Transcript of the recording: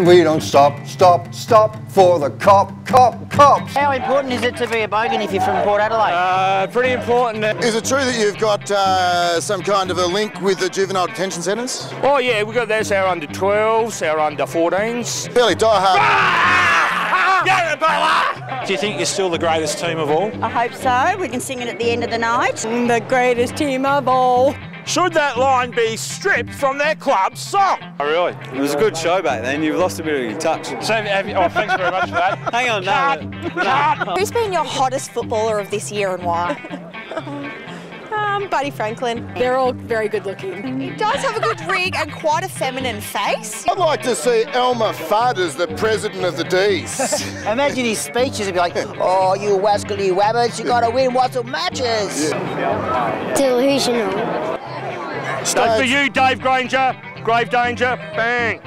We don't stop for the cops. How important is it to be a bogan if you're from Port Adelaide? Pretty important. Is it true that you've got some kind of a link with the juvenile detention centres? Oh yeah, we've got this, our under 12s, our under 14s. Fairly diehard. Do you think you're still the greatest team of all? I hope so. We can sing it at the end of the night. The greatest team of all. Should that line be stripped from their club's song? Oh, really? It was a good show back then. You've lost a bit of your touch. So, thanks very much for that. Hang on, no. Who's been your hottest footballer of this year and why? Buddy Franklin. They're all very good looking. He does have a good rig and quite a feminine face. I'd like to see Elmer Fudd as the president of the D's. Imagine his speeches would be like, oh, you wascally wabbits, you gotta win lots of matches. Delusional. So for you, Dave Granger, Grave Danger, bang.